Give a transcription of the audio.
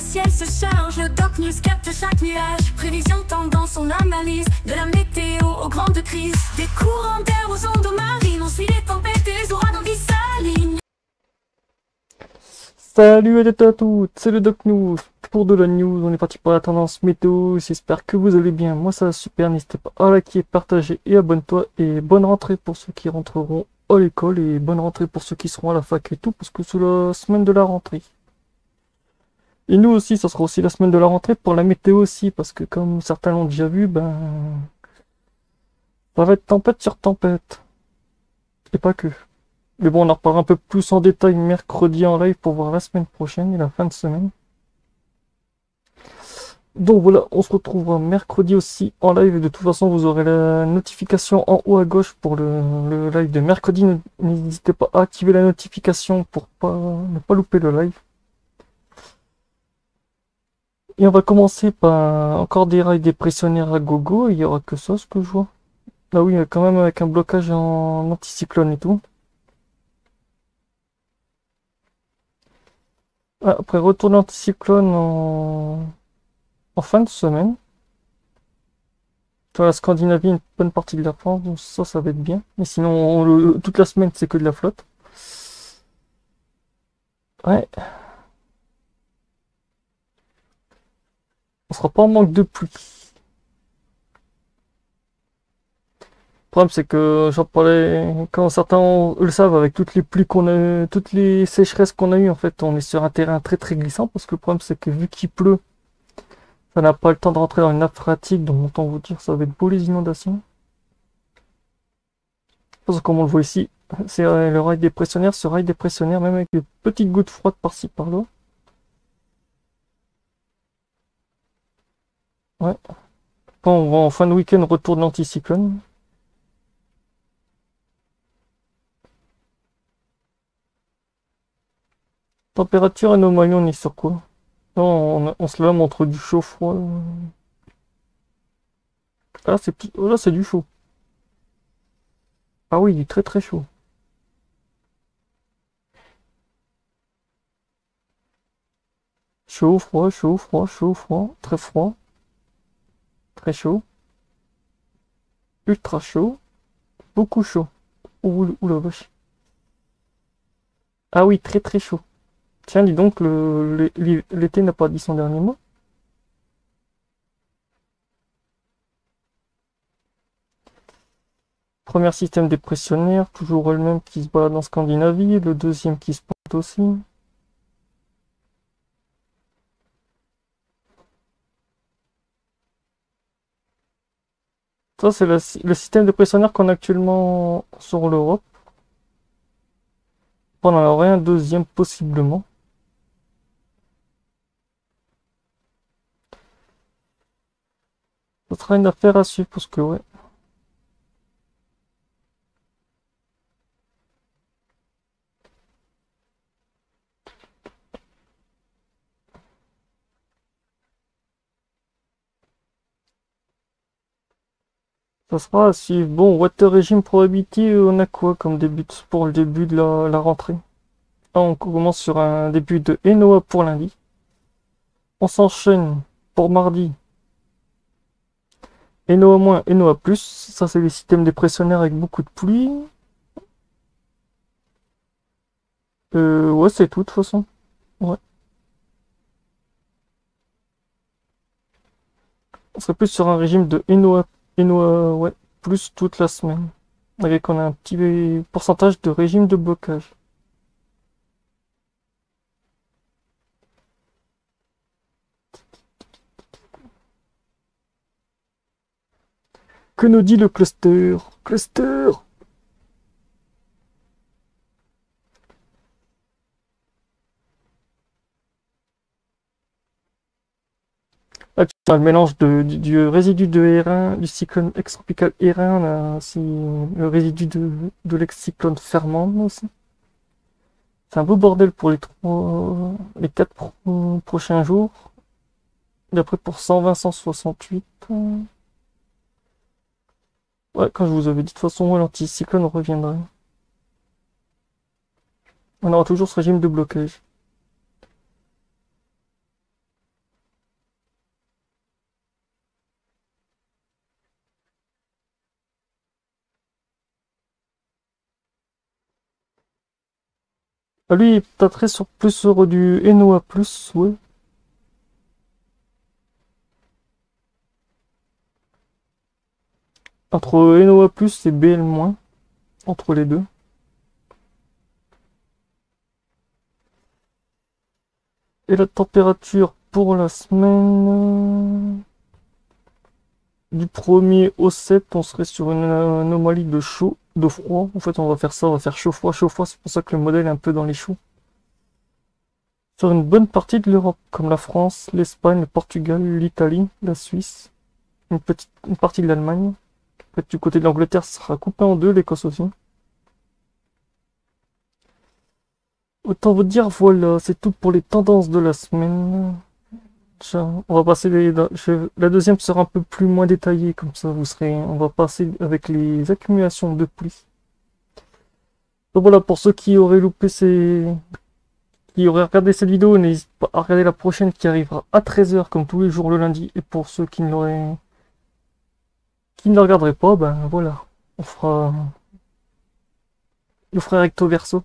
ciel se charge, le Doc News capte chaque nuage. Prévision, tendance, on analyse. De la météo aux grandes crises. Des courants d'air aux ondes marines. On suit les tempêtes et les ouragans qui s'alignent. Salut à toutes, c'est le Doc News. Pour de la news, on est parti pour la tendance météo. J'espère que vous allez bien. Moi ça va super, n'hésitez pas à liker, partager et abonne-toi. Et bonne rentrée pour ceux qui rentreront à l'école et bonne rentrée pour ceux qui seront à la fac et tout, parce que c'est la semaine de la rentrée. Et nous aussi, ça sera aussi la semaine de la rentrée pour la météo aussi, parce que comme certains l'ont déjà vu, ça va être tempête sur tempête. Et pas que. Mais bon, on en reparlera un peu plus en détail mercredi en live pour voir la semaine prochaine et la fin de semaine. Donc voilà, on se retrouvera mercredi aussi en live. Et de toute façon, vous aurez la notification en haut à gauche pour le live de mercredi. N'hésitez pas à activer la notification pour ne pas louper le live. Et on va commencer par encore des rails dépressionnaires à gogo. Il y aura que ça, ce que je vois. Ah oui, quand même avec un blocage en anticyclone et tout. Après, retour d'anticyclone en fin de semaine. Toi, la Scandinavie, une bonne partie de la France, donc ça va être bien. Mais sinon, toute la semaine, c'est que de la flotte. Ouais. On sera pas en manque de pluie. Le problème, c'est que j'en parlais quand certains le savent, avec toutes les pluies qu'on a, toutes les sécheresses qu'on a eues, en fait, on est sur un terrain très très glissant. Parce que le problème, c'est que vu qu'il pleut, ça n'a pas le temps de rentrer dans une nappe phréatique, donc autant vous dire, ça va être beau les inondations. Parce que comme on le voit ici, c'est le rail dépressionnaire, ce rail dépressionnaire, même avec des petites gouttes froides par-ci par-là. Ouais. Bon, on va en fin de week-end, retour de l'anticyclone. Température anomalie, on est sur quoi? Non, on se lame entre du chaud-froid. Ah, oh, là, c'est du chaud. Ah oui, il est très très chaud. Chaud, froid, chaud, froid, chaud, froid, très froid, très chaud, ultra chaud, beaucoup chaud. Ouh la vache. Ah oui, très très chaud. Tiens, dis donc, l'été n'a pas dit son dernier mot. Premier système dépressionnaire, toujours le même qui se balade en Scandinavie, le deuxième qui se porte aussi. Ça, c'est le système dépressionnaire qu'on a actuellement sur l'Europe. On en aurait un deuxième possiblement. Ça sera une affaire à suivre parce que ouais. Ça sera à suivre. Bon, Water Regime Probability, on a quoi comme début pour le début de la rentrée? Là, on commence sur un début de ENOA pour lundi. On s'enchaîne pour mardi. ENOA moins, ENOA plus. Ça, c'est les systèmes dépressionnaires avec beaucoup de pluie. Ouais, c'est tout de toute façon. Ouais. On serait plus sur un régime de ENOA, ouais, plus toute la semaine. Avec on a un petit pourcentage de régime de blocage. Que nous dit le cluster? Cluster! Là, tu as le mélange du résidu de R1, du cyclone extropical R1, on a aussi le résidu de l'excyclone Fermand aussi. C'est un beau bordel pour les 4 prochains jours. Et après pour 120, 168. Ouais, quand je vous avais dit, de toute façon, l'anticyclone reviendrait. On aura toujours ce régime de blocage. Ah, lui, il est peut-être sur plus sur du NOA+, ouais. Entre NOA+, et BL-, entre les deux. Et la température pour la semaine du 1er au 7, on serait sur une anomalie de chaud, de froid. En fait, on va faire ça, on va faire chaud-froid, chaud-froid. C'est pour ça que le modèle est un peu dans les choux. Sur une bonne partie de l'Europe, comme la France, l'Espagne, le Portugal, l'Italie, la Suisse, une partie de l'Allemagne. En fait, du côté de l'Angleterre, ça sera coupé en deux, l'Écosse aussi. Autant vous dire, voilà, c'est tout pour les tendances de la semaine. On va passer la deuxième sera un peu plus moins détaillée, comme ça on va passer avec les accumulations de pluie. Donc voilà, pour ceux qui auraient qui auraient regardé cette vidéo, n'hésitez pas à regarder la prochaine qui arrivera à 13h comme tous les jours le lundi. Et pour ceux qui ne la regarderaient pas, ben voilà, on fera recto verso.